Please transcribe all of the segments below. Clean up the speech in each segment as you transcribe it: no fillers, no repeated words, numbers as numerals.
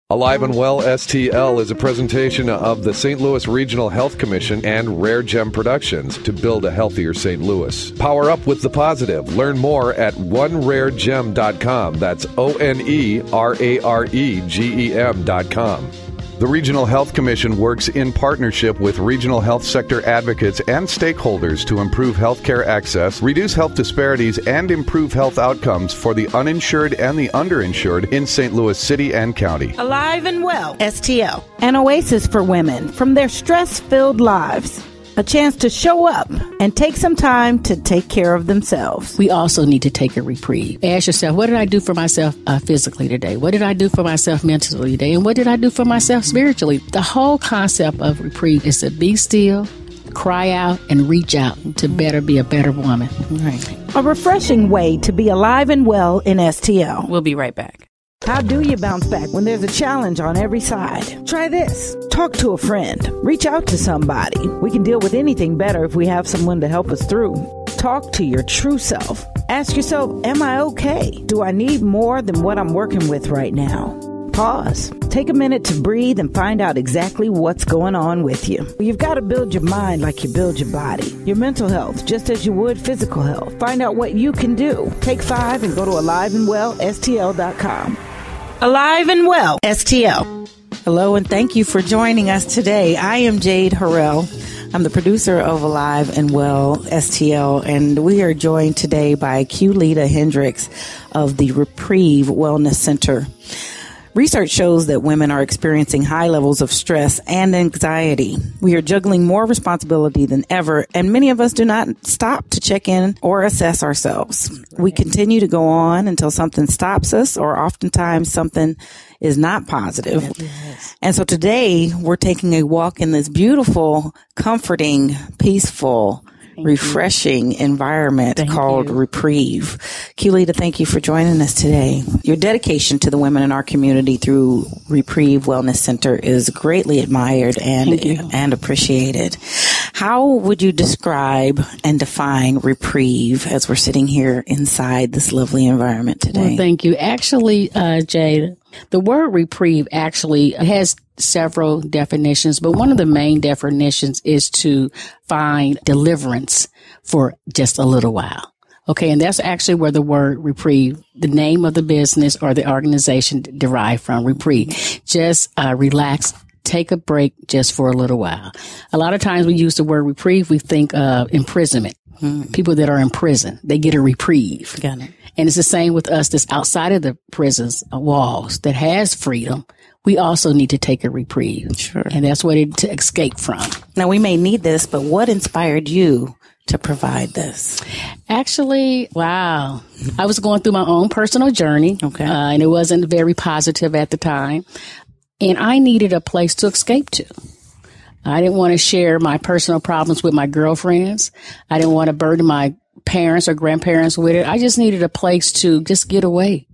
Alive and Well STL is a presentation of the St. Louis Regional Health Commission and RareGem Productions to build a healthier St. Louis. Power up with the positive. Learn more at OneRareGem.com. That's OneRaregem.com. The Regional Health Commission works in partnership with regional health sector advocates and stakeholders to improve healthcare access, reduce health disparities, and improve health outcomes for the uninsured and the underinsured in St. Louis City and County. Alive and Well, STL. An oasis for women from their stress-filled lives. A chance to show up and take some time to take care of themselves. We also need to take a reprieve. Ask yourself, what did I do for myself physically today? What did I do for myself mentally today? And what did I do for myself spiritually? The whole concept of reprieve is to be still, cry out, and reach out to better be a better woman. Right. A refreshing way to be alive and well in STL. We'll be right back. How do you bounce back when there's a challenge on every side? Try this. Talk to a friend. Reach out to somebody. We can deal with anything better if we have someone to help us through. Talk to your true self. Ask yourself, am I okay? Do I need more than what I'm working with right now? Pause. Take a minute to breathe and find out exactly what's going on with you. You've got to build your mind like you build your body. Your mental health, just as you would physical health. Find out what you can do. Take 5 and go to aliveandwellstl.com. Alive and Well, STL. Hello, and thank you for joining us today. I am Jade Harrell. I'm the producer of Alive and Well, STL, and we are joined today by Culeta Hendricks of the Reprieve Wellness Center. Research shows that women are experiencing high levels of stress and anxiety. We are juggling more responsibility than ever, and many of us do not stop to check in or assess ourselves. We continue to go on until something stops us, or oftentimes something is not positive. Yes. And so today we're taking a walk in this beautiful, comforting, peaceful, refreshing environment called Reprieve. Culeta, thank you for joining us today. Your dedication to the women in our community through Reprieve Wellness Center is greatly admired and appreciated. How would you describe and define Reprieve as we're sitting here inside this lovely environment today? Well, thank you. Actually, Jade, the word reprieve actually has several definitions, but one of the main definitions is to find deliverance for just a little while. Okay, and that's actually where the word reprieve, the name of the business or the organization derived from, reprieve. Just relax, take a break just for a little while. A lot of times we use the word reprieve, we think of imprisonment. People that are in prison, they get a reprieve. Got it. And it's the same with us that's outside of the prison's walls that has freedom. We also need to take a reprieve. Sure. And that's what it to escape from. Now, we may need this, but what inspired you to provide this? Actually, wow. I was going through my own personal journey. Okay. And it wasn't very positive at the time. And I needed a place to escape to. I didn't want to share my personal problems with my girlfriends. I didn't want to burden my parents or grandparents with it. I just needed a place to just get away.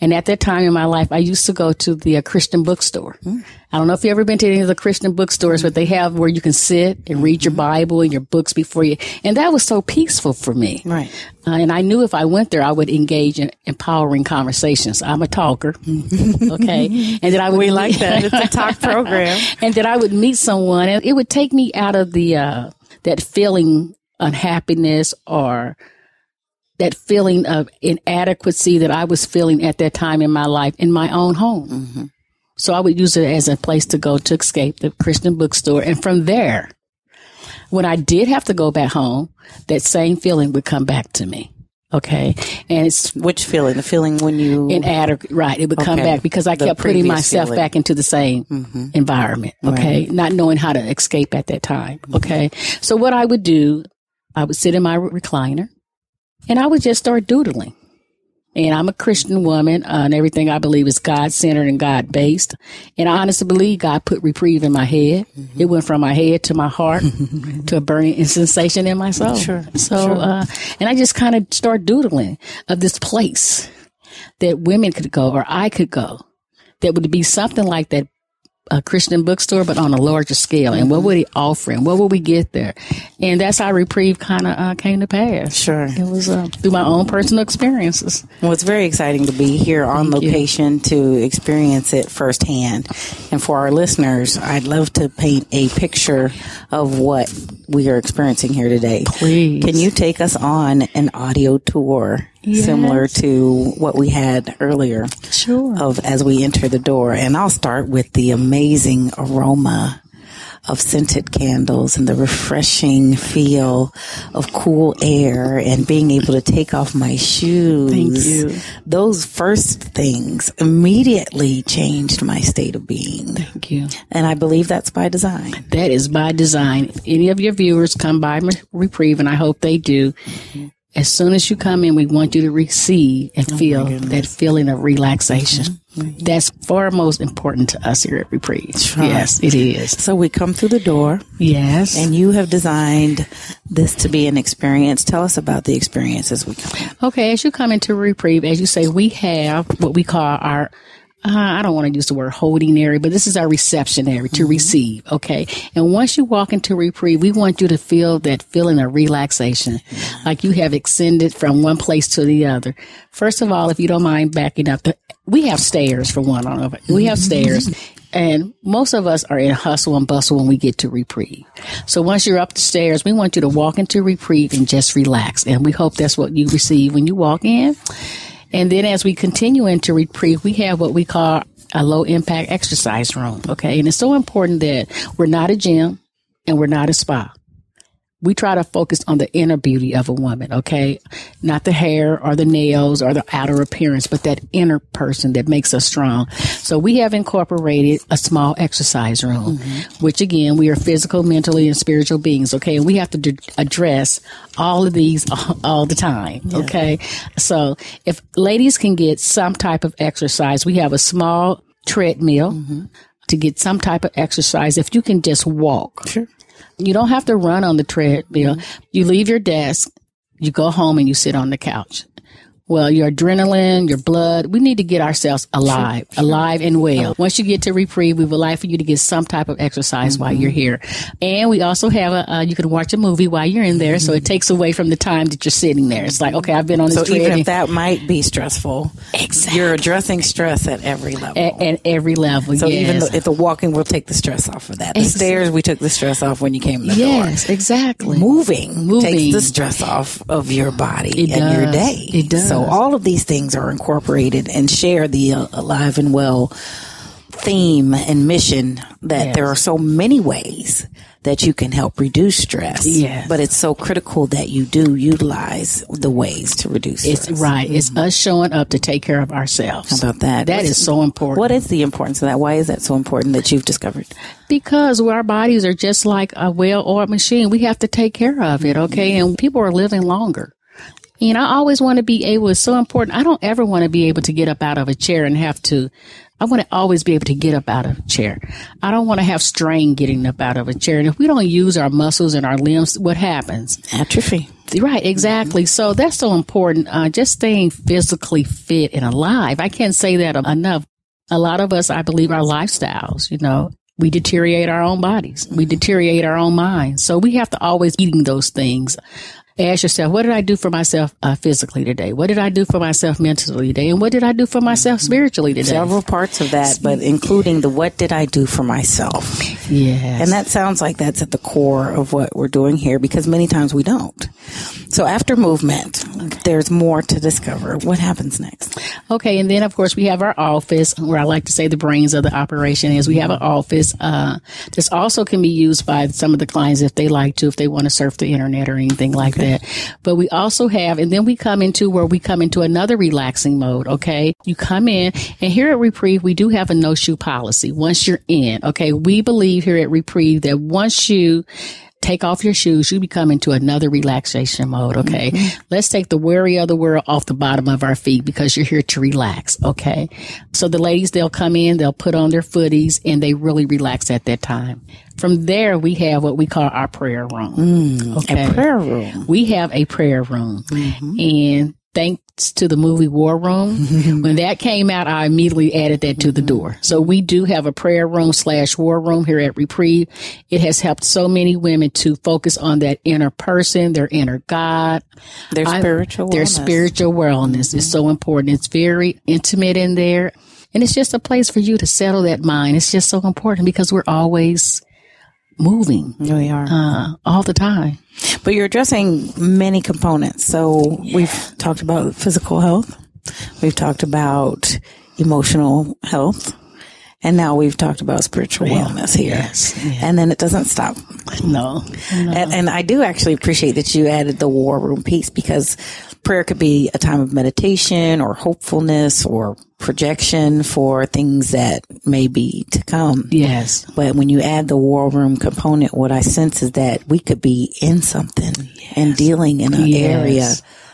And at that time in my life, I used to go to the Christian bookstore. I don't know if you've ever been to any of the Christian bookstores, but they have where you can sit and read your Bible and your books before you. And that was so peaceful for me. Right. And I knew if I went there, I would engage in empowering conversations. I'm a talker. Okay. And that I would like that. It's a talk program. And that I would meet someone and it would take me out of the, that feeling unhappiness or that feeling of inadequacy that I was feeling at that time in my life in my own home. So I would use it as a place to go to escape, the Christian bookstore. And from there, when I did have to go back home, that same feeling would come back to me. Okay. And it's which feeling? The feeling when you inadequate, right? It would come back because I kept putting myself back into the same environment. Okay. Right. Not knowing how to escape at that time. Okay. So what I would do, I would sit in my recliner and I would just start doodling. And I'm a Christian woman, and everything I believe is God-centered and God-based. And I honestly believe God put reprieve in my head. It went from my head to my heart to a burning sensation in my soul. Sure. So, and I just kind of start doodling of this place that women could go or I could go that would be something like that a Christian bookstore, but on a larger scale. And what were they offering? What would we get there? And that's how Reprieve kind of came to pass. Sure. It was through my own personal experiences. Well, it's very exciting to be here on location to experience it firsthand. And for our listeners, I'd love to paint a picture of what we are experiencing here today. Please. Can you take us on an audio tour? Yes. Similar to what we had earlier. Sure. Of as we enter the door. And I'll start with the amazing aroma of scented candles and the refreshing feel of cool air and being able to take off my shoes. Thank you. Those first things immediately changed my state of being. Thank you. And I believe that's by design. That is by design. If any of your viewers come by Reprieve, and I hope they do, as soon as you come in, we want you to receive and feel that feeling of relaxation. Mm-hmm. That's far most important to us here at Reprieve. Sure. Yes, it is. So we come through the door. Yes. And you have designed this to be an experience. Tell us about the experience as we come in. Okay, as you come into Reprieve, as you say, we have what we call our I don't want to use the word holding area, but this is our reception area to receive, okay? And once you walk into Reprieve, we want you to feel that feeling of relaxation, like you have extended from one place to the other. First of all, if you don't mind backing up, we have stairs for one on over. We have stairs. And most of us are in hustle and bustle when we get to Reprieve. So once you're up the stairs, we want you to walk into Reprieve and just relax. And we hope that's what you receive when you walk in. And then as we continue into Reprieve, we have what we call a low-impact exercise room, okay? And it's so important that we're not a gym and we're not a spa. We try to focus on the inner beauty of a woman, okay? Not the hair or the nails or the outer appearance, but that inner person that makes us strong. So we have incorporated a small exercise room, which again, we are physical, mentally, and spiritual beings, okay? And we have to address all of these all the time, okay? So if ladies can get some type of exercise, we have a small treadmill to get some type of exercise. If you can just walk. Sure. You don't have to run on the treadmill. You leave your desk, you go home and you sit on the couch. Well, your adrenaline, your blood, we need to get ourselves alive, alive and well. Once you get to Reprieve, we would like for you to get some type of exercise while you're here. And we also have you can watch a movie while you're in there, so it takes away from the time that you're sitting there. It's like, okay, I've been on this treadmill. So even if that might be stressful, you're addressing stress at every level. At every level, so even if the walking will take the stress off of that. The stairs, we took the stress off when you came in the door. Yes, exactly. Moving takes the stress off of your body and your day. It does. So all of these things are incorporated and share the alive and well theme and mission that there are so many ways that you can help reduce stress. Yes. But it's so critical that you do utilize the ways to reduce stress. It's right. It's us showing up to take care of ourselves. How about that? That is so important. What is the importance of that? Why is that so important that you've discovered? Because our bodies are just like a well-oiled machine. We have to take care of it, okay? And people are living longer. And I always want to be able, it's so important. I don't ever want to be able to get up out of a chair and I want to always be able to get up out of a chair. I don't want to have strain getting up out of a chair. And if we don't use our muscles and our limbs, what happens? Atrophy. Right, exactly. So that's so important. Just staying physically fit and alive. I can't say that enough. A lot of us, I believe, our lifestyles, we deteriorate our own bodies. We deteriorate our own minds. So we have to always eating those things. Ask yourself, what did I do for myself physically today? What did I do for myself mentally today? And what did I do for myself spiritually today? Several parts of that, but including the what did I do for myself? Yes. And that sounds like that's at the core of what we're doing here, because many times we don't. So after movement, there's more to discover. What happens next? Okay, and then, of course, we have our office, where I like to say the brains of the operation is we have an office. This also can be used by some of the clients if they like to, if they want to surf the internet or anything like that. But we also have, and then we come into another relaxing mode, okay? You come in, and here at Reprieve, we do have a no-shoe policy once you're in, okay? We believe here at Reprieve that once you take off your shoes, you become into another relaxation mode, okay? Let's take the worry of the world off the bottom of our feet because you're here to relax, okay? So the ladies, they'll come in, they'll put on their footies, and they really relax at that time. From there, we have what we call our prayer room. Okay? A prayer room. We have a prayer room. And thanks to the movie War Room. When that came out, I immediately added that to the door. So we do have a prayer room / war room here at Reprieve. It has helped so many women to focus on that inner person, their inner God. Their spiritual wellness is so important. It's very intimate in there. And it's just a place for you to settle that mind. It's just so important because we're always moving. We are. All the time. But you're addressing many components. So we've talked about physical health. We've talked about emotional health. And now we've talked about spiritual wellness here. Yes. And then it doesn't stop. No. And I do actually appreciate that you added the war room piece, because prayer could be a time of meditation or hopefulness or projection for things that may be to come. Yes. But when you add the war room component, what I sense is that we could be in something and dealing in an area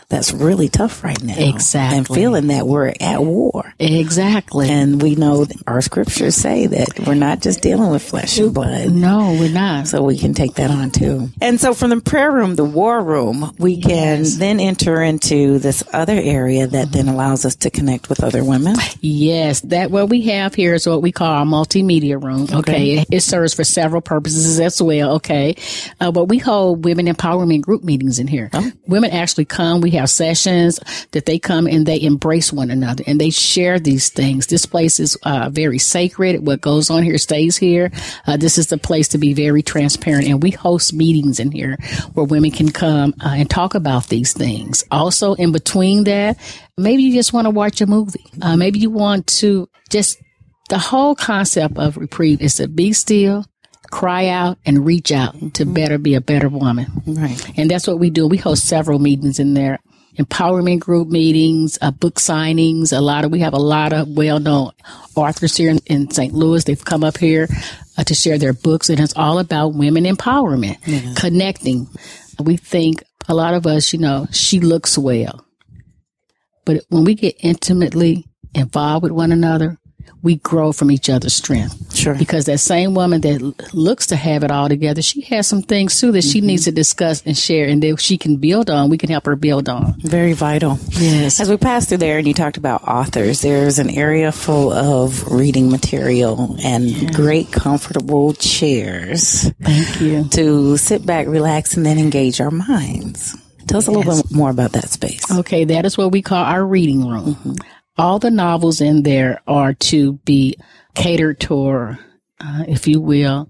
that's really tough right now. Exactly. And feeling that we're at war. Exactly. And we know that our scriptures say that we're not just dealing with flesh and blood. No, we're not. So we can take that on too. And so from the prayer room, the war room, we can then enter into this other area that then allows us to connect with other women. Yes. That what we have here is what we call our multimedia room. Okay. It serves for several purposes as well. Okay. But we hold women empowerment group meetings in here. Oh. Women actually come. We have sessions that they come and they embrace one another and they share these things. This place is very sacred. What goes on here stays here. This is the place to be very transparent, and we host meetings in here where women can come and talk about these things. Also, in between that, maybe you just want to watch a movie. Maybe you want to just, the whole concept of Reprieve is to be still, cry out, and reach out to be a better woman. Right. And that's what we do. We host several meetings in there. Empowerment group meetings, book signings. We have a lot of well-known authors here in St. Louis. They've come up here to share their books, and it's all about women empowerment, connecting. We think a lot of us, she looks well, but when we get intimately involved with one another, we grow from each other's strength. Sure. Because that same woman that looks to have it all together, she has some things too that she needs to discuss and share, and that she can build on. We can help her build on. Very vital. Yes. As we passed through there and you talked about authors, there's an area full of reading material and great comfortable chairs. Thank you. To sit back, relax, and then engage our minds. Tell us a little bit more about that space. Okay. That is what we call our reading room. All the novels in there are to be catered toward, if you will,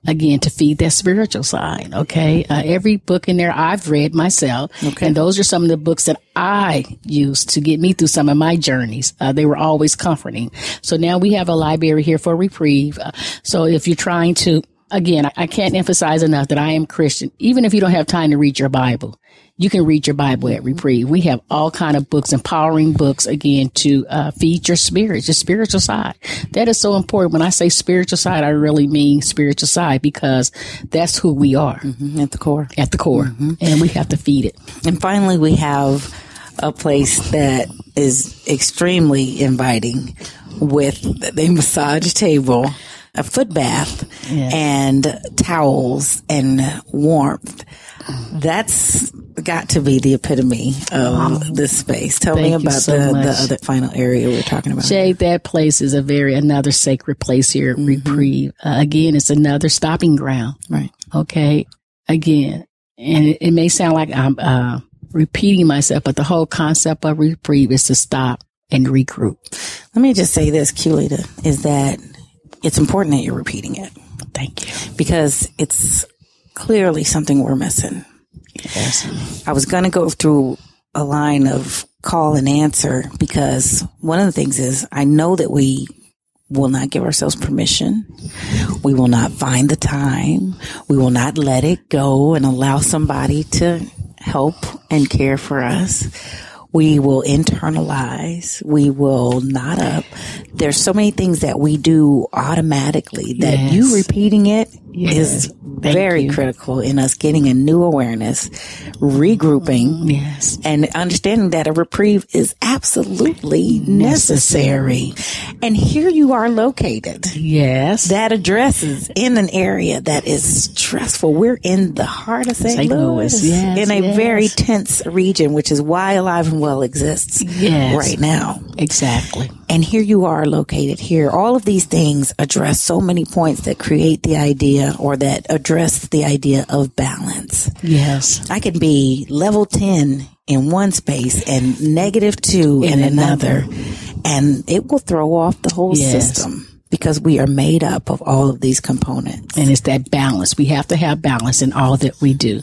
again, to feed that spiritual side. Okay. Every book in there I've read myself. Okay. And those are some of the books that I used to get me through some of my journeys. They were always comforting. So now we have a library here for Reprieve. So if you're trying to, again, I can't emphasize enough that I am Christian. Even if you don't have time to read your Bible, you can read your Bible at Reprieve. We have all kind of books, empowering books, again, to feed your spirit, your spiritual side. That is so important. When I say spiritual side, I really mean spiritual side, because that's who we are. At the core. At the core. And we have to feed it. And finally, we have a place that is extremely inviting with the massage table, a foot bath, and towels and warmth. That's got to be the epitome of this space. Tell me about the other final area we're talking about. Jade, that place is another sacred place here at Reprieve. Again, it's another stopping ground. Right. Okay. Again, and it may sound like I'm repeating myself, but the whole concept of Reprieve is to stop and regroup. Let me just say this, Culeta, is that it's important that you're repeating it. Thank you. Because it's clearly something we're missing. Yes. I was going to go through a line of call and answer, because one of the things is I know that we will not give ourselves permission. We will not find the time. We will not let it go and allow somebody to help and care for us. We will internalize. We will knot up. There's so many things that we do automatically that you repeating it is very critical in us getting a new awareness, regrouping, yes, and understanding that a reprieve is absolutely necessary. And here you are located. Yes. That addresses in an area that is stressful. We're in the heart of St. Louis, yes, in a very tense region, which is why Alive and Well exists right now. Exactly. And here you are located here. All of these things address so many points that create the idea, or that address the idea of balance. Yes. I can be level 10 in one space and -2 in another. And it will throw off the whole system, because we are made up of all of these components. And it's that balance. We have to have balance in all that we do.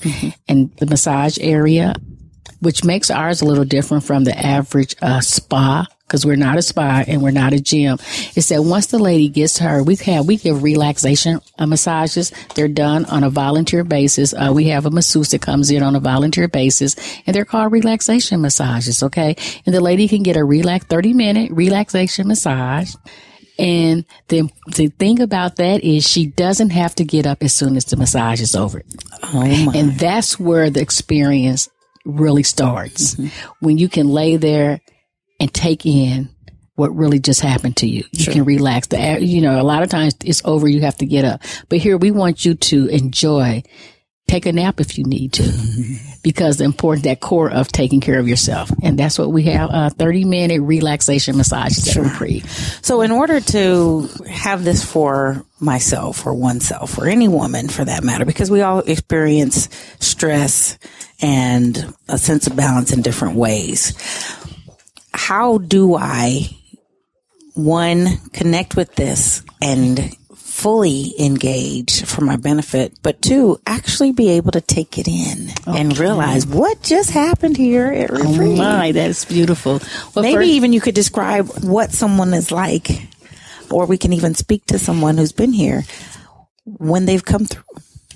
And the massage area, which makes ours a little different from the average spa, because we're not a spa and we're not a gym, is that once the lady gets to her, we give relaxation massages. They're done on a volunteer basis. We have a masseuse that comes in on a volunteer basis, and they're called relaxation massages, okay? And the lady can get a 30-minute relaxation massage. And the thing about that is she doesn't have to get up as soon as the massage is over. Oh my. And that's where the experience really starts. When you can lay there and take in what really just happened to you. You can relax. A lot of times it's over, you have to get up. But here we want you to enjoy. Take a nap if you need to, because the important, that core of taking care of yourself. And that's what we have, 30-minute relaxation massages at Reprieve. So in order to have this for myself or oneself, or any woman for that matter, because we all experience stress and a sense of balance in different ways, how do I, one, connect with this and fully engage for my benefit, but two, actually be able to take it in and realize what just happened here at Reprieve? Oh my, that's beautiful. Well, maybe even you could describe what someone is like, or we can even speak to someone who's been here when they've come through.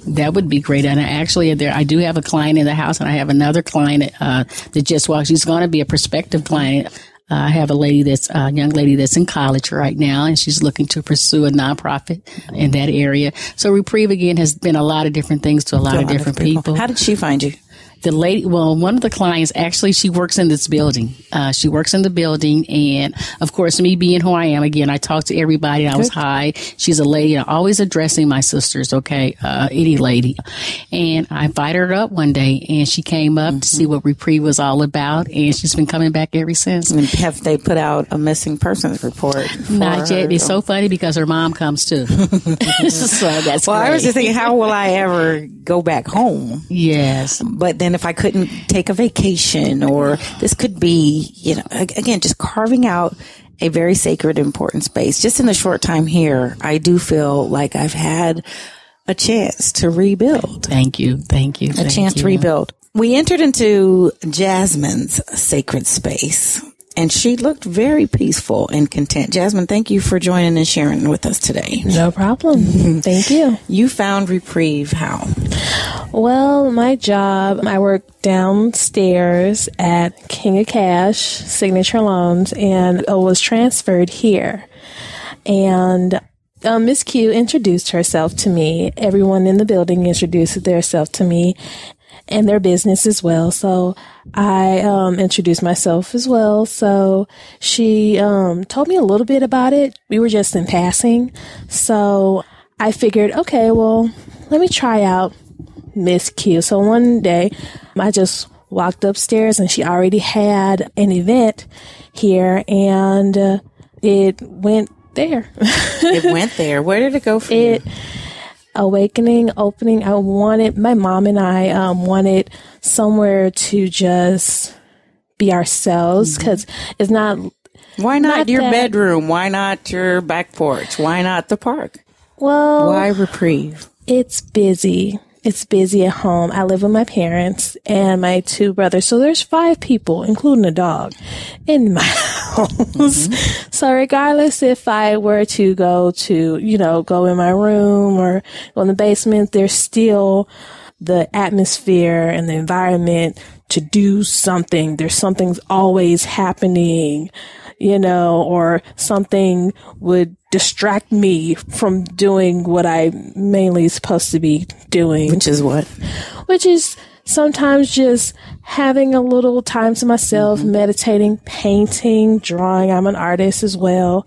That would be great. And I do have a client in the house, and I have another client that just walked. She's going to be a prospective client. I have a young lady that's in college right now, and she's looking to pursue a nonprofit in that area. So Reprieve, again, has been a lot of different things to a lot of different people. How did she find you? The lady, one of the clients, actually, she works in this building. She works in the building. And of course, me being who I am, again, I talk to everybody. I was hi. She's a lady. I'm always addressing my sisters. Okay. Any lady. And I invited her up one day, and she came up to see what Reprieve was all about. And she's been coming back ever since. And have they put out a missing persons report? Not yet. It's so funny because her mom comes too. So that's great. I was just thinking, how will I ever go back home? Yes. But then if I couldn't take a vacation, or this could be, again, just carving out a very sacred, important space. Just in the short time here, I do feel like I've had a chance to rebuild. Thank you. A chance to rebuild. We entered into Jasmine's sacred space, and she looked very peaceful and content. Jasmine, thank you for joining and sharing with us today. No problem. Thank you. You found Reprieve how? Well, my job, I work downstairs at King of Cash, Signature Loans, and I was transferred here. And Miss Q introduced herself to me. Everyone in the building introduced themselves to me and their business as well. So I introduced myself as well. So she told me a little bit about it. We were just in passing. So I figured, okay, well, let me try out Miss Q. So one day I just walked upstairs, and she already had an event here, and it went there. It went there. Where did it go from you? Awakening, opening. My mom and I wanted somewhere to just be ourselves, because it's not. Why not your bedroom? Why not your back porch? Why not the park? Well, why Reprieve? It's busy. It's busy at home. I live with my parents and my 2 brothers. So there's 5 people, including a dog, in my house. So regardless if I were to go in my room or go in the basement, there's still the atmosphere and the environment to do something. Something's always happening, or something would distract me from doing what I mainly supposed to be doing. Which is what? Which is sometimes just having a little time to myself, meditating, painting, drawing. I'm an artist as well.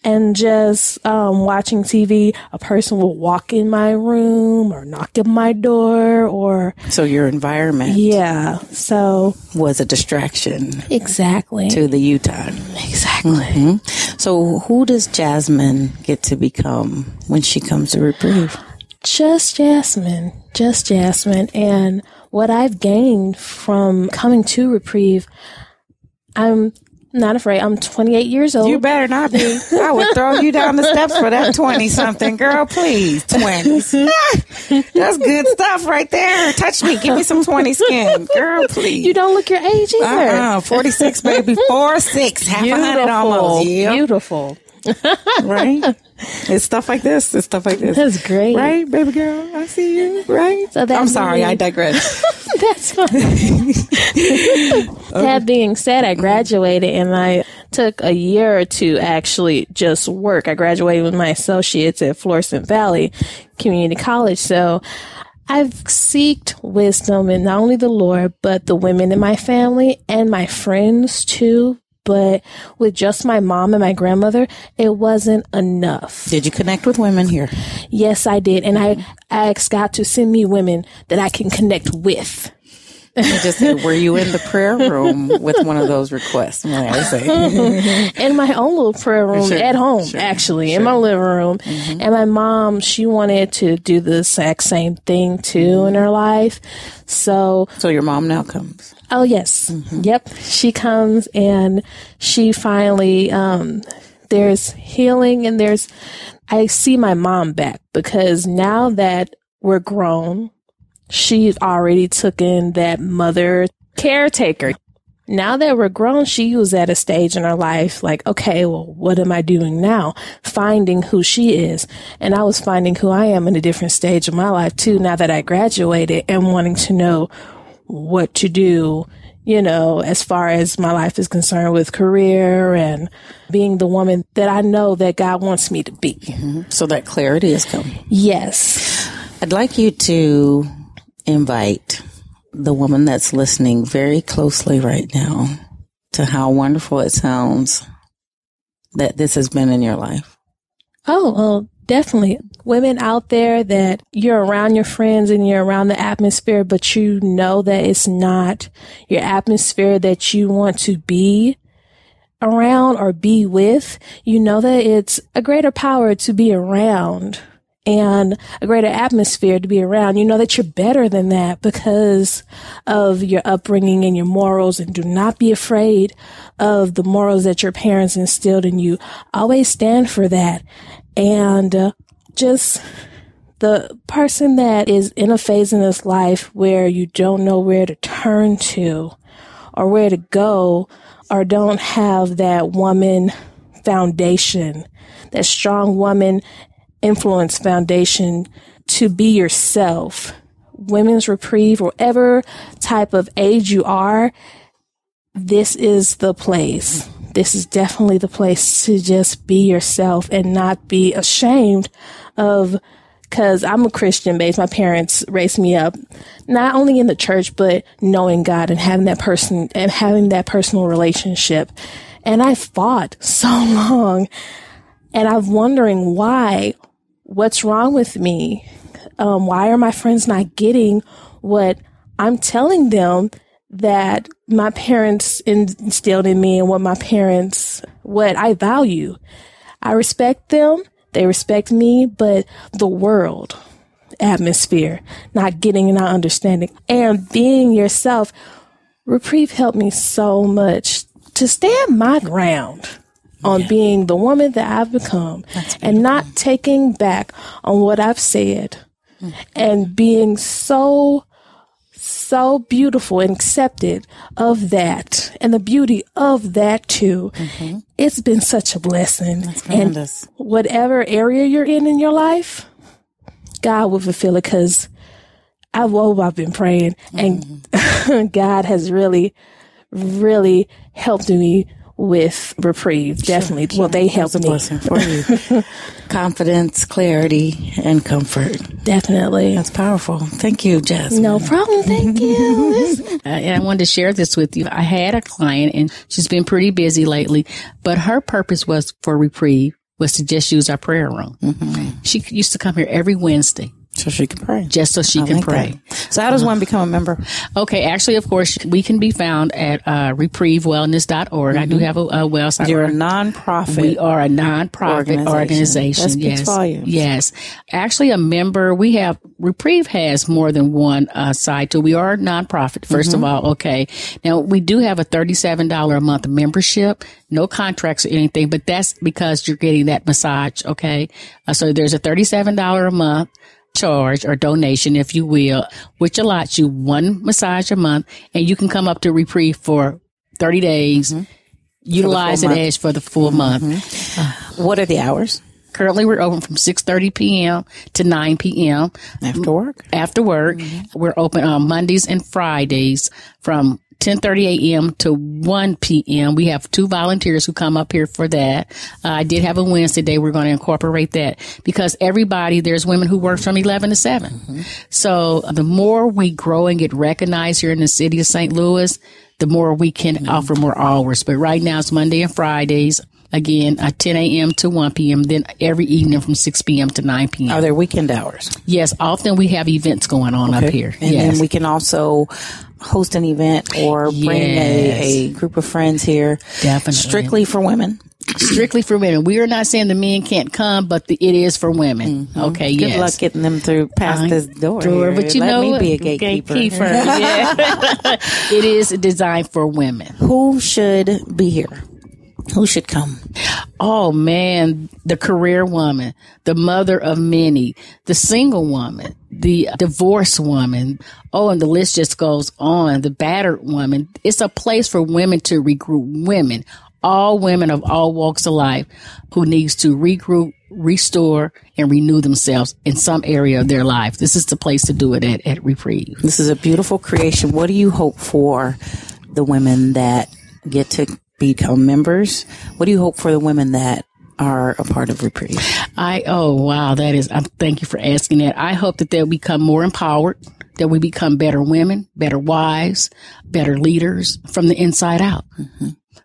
And just watching TV, a person will walk in my room or knock at my door or... So your environment... Yeah. So... was a distraction. Exactly. To the you time. Exactly. So who does Jasmine get to become when she comes to Reprieve? Just Jasmine. Just Jasmine. And what I've gained from coming to Reprieve, I'm not afraid. I'm 28 years old. You better not be. I would throw you down the steps for that 20-something. Girl, please. 20s. That's good stuff right there. Touch me. Give me some 20 skin. Girl, please. You don't look your age either. 46, baby. 4'6". Half 100 almost. Yep. Beautiful. Right? It's stuff like this. That's great. Right, baby girl? I see you. Right? So I'm sorry. I digress. That's fine. That being said, I graduated and I took a year or two actually just work. I graduated with my associates at Florissant Valley Community College. So I've sought wisdom in not only the Lord, but the women in my family and my friends too. But with just my mom and my grandmother, it wasn't enough. Did you connect with women here? Yes, I did. And I asked God to send me women that I can connect with. I just said, were you in the prayer room with one of those requests? May I say? In my own little prayer room at home, actually, in my living room. And my mom, she wanted to do the exact same thing too in her life. So your mom now comes? Oh, yes. Yep. She comes and she finally, there's healing and I see my mom back because now that we're grown, she's already took in that mother caretaker. Now that we're grown, she was at a stage in her life like, okay, well, what am I doing now? Finding who she is. And I was finding who I am in a different stage of my life too, now that I graduated and wanting to know what to do, you know, as far as my life is concerned with career and being the woman that I know that God wants me to be. So that clarity has come. Yes. I'd like you to invite the woman that's listening very closely right now to how wonderful it sounds that this has been in your life. Oh, well, definitely. Women out there that you're around your friends and you're around the atmosphere, but you know that it's not your atmosphere that you want to be around or be with. You know that it's a greater power to be around and a greater atmosphere to be around. You know that you're better than that because of your upbringing and your morals, and do not be afraid of the morals that your parents instilled in you. Always stand for that. And just the person that is in a phase in this life where you don't know where to turn to or where to go, or don't have that woman foundation, that strong woman influence foundation to be yourself. Women's Reprieve, whatever type of age you are, this is the place. This is definitely the place to just be yourself and not be ashamed of, because I'm a Christian base. My parents raised me up, not only in the church, but knowing God and having that person and having that personal relationship. And I fought so long and I'm wondering what's wrong with me? Why are my friends not getting what I'm telling them that my parents instilled in me and what I value? I respect them. They respect me, but the world atmosphere, not getting and not understanding and being yourself. Reprieve helped me so much to stand my ground on being the woman that I've become and not taking back on what I've said and being so beautiful and accepted of that and the beauty of that too. It's been such a blessing. And whatever area you're in your life, God will fulfill it, because I've been praying and God has really, really helped me with Reprieve. Definitely. Sure. Well, they helped me. For you. Confidence, clarity, and comfort. Definitely. That's powerful. Thank you, Jasmine. No problem. Thank you. And I wanted to share this with you. I had a client, and she's been pretty busy lately, but her purpose was for Reprieve was to just use our prayer room. Mm-hmm. She used to come here every Wednesday. So she can pray. Just so she can pray. That. So how does one become a member? Okay, actually, of course, we can be found at reprievewellness.org. Mm-hmm. I do have a website. You're a nonprofit. We are a nonprofit organization. That speaks volumes. Yes. Actually, a member, Reprieve has more than one side too. We are a nonprofit, first of all. Okay. Now, we do have a $37 a month membership. No contracts or anything, but that's because you're getting that massage. Okay. So there's a $37 a month charge or donation, if you will, which allots you one massage a month, and you can come up to Reprieve for 30 days, utilize it as for the full month. What are the hours? Currently, we're open from 6:30 p.m. to 9 p.m. After work? After work. We're open on Mondays and Fridays from 10:30 a.m. to 1 p.m. We have 2 volunteers who come up here for that. I did have a Wednesday day. We're going to incorporate that because there's women who work from 11 to 7. So the more we grow and get recognized here in the city of St. Louis, the more we can offer more hours. But right now it's Monday and Fridays. Again, 10 a.m. to 1 p.m., then every evening from 6 p.m. to 9 p.m. Are there weekend hours? Yes, often we have events going on up here. And then we can also host an event or bring a group of friends here. Definitely. Strictly for women. Strictly for women. We are not saying the men can't come, but it is for women. Okay, Good luck getting them past this door. But Let me be a gatekeeper. Yeah. It is designed for women. Who should be here? Who should come? Oh, man, the career woman, the mother of many, the single woman, the divorced woman. Oh, and the list just goes on. The battered woman. It's a place for women to regroup. All women of all walks of life who needs to regroup, restore, and renew themselves in some area of their life. This is the place to do it at Reprieve. This is a beautiful creation. What do you hope for the women that get to become members? What do you hope for the women that are a part of Reprieve? Thank you for asking that. I hope that they'll become more empowered, that we become better women, better wives, better leaders from the inside out.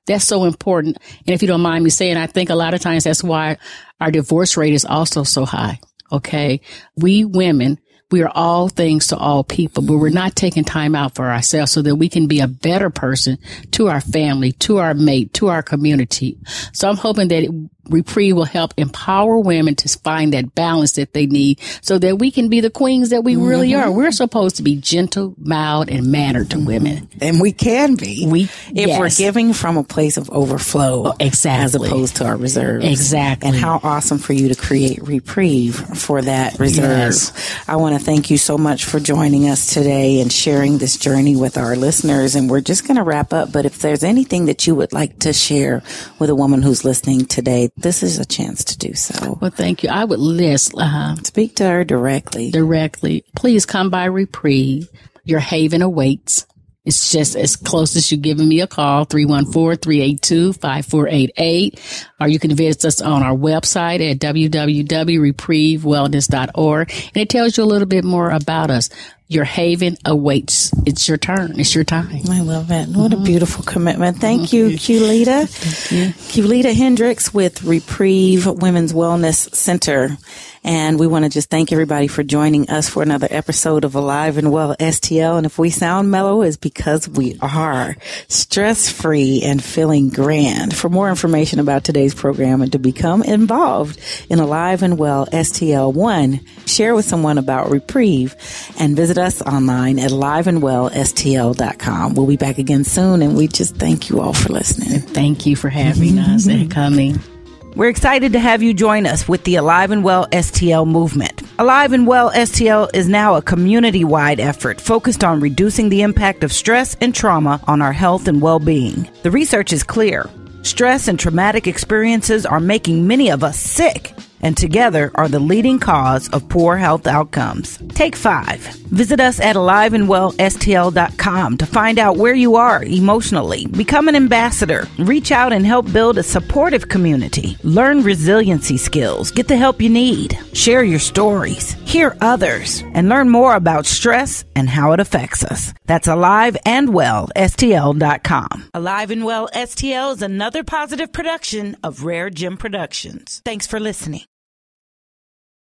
That's so important. And if you don't mind me saying, I think a lot of times that's why our divorce rate is also so high. Okay. We women, we are all things to all people, but we're not taking time out for ourselves so that we can be a better person to our family, to our mate, to our community. So I'm hoping that Reprieve will help empower women to find that balance that they need so that we can be the queens that we really are. We're supposed to be gentle, mild, and mannered to women. And we can be. If we're giving from a place of overflow. Exactly. As opposed to our reserves. Exactly. And how awesome for you to create Reprieve for that reserve. Yes. I want to thank you so much for joining us today and sharing this journey with our listeners. And we're just going to wrap up. But if there's anything that you would like to share with a woman who's listening today, this is a chance to do so. Well, thank you. I would list. Speak to her directly. Please come by Reprieve. Your haven awaits. It's just as close as you giving me a call, 314-382-5488. Or you can visit us on our website at www.reprievewellness.org. And it tells you a little bit more about us. Your haven awaits. It's your turn. It's your time. I love it. What a beautiful commitment. Thank you, Culeta. Culeta Hendricks with Reprieve Women's Wellness Center. And we want to just thank everybody for joining us for another episode of Alive and Well STL. And if we sound mellow, it's because we are stress-free and feeling grand. For more information about today's program and to become involved in Alive and Well STL, share with someone about Reprieve and visit us online at aliveandwellstl.com. We'll be back again soon, and we just thank you all for listening. Thank you for having us and coming. We're excited to have you join us with the Alive and Well STL movement. Alive and Well STL is now a community-wide effort focused on reducing the impact of stress and trauma on our health and well-being. The research is clear. Stress and traumatic experiences are making many of us sick, and together are the leading cause of poor health outcomes. Take 5. Visit us at aliveandwellstl.com to find out where you are emotionally. Become an ambassador. Reach out and help build a supportive community. Learn resiliency skills. Get the help you need. Share your stories. Hear others. And learn more about stress and how it affects us. That's aliveandwellstl.com. Alive and Well STL is another positive production of RareGem Productions. Thanks for listening.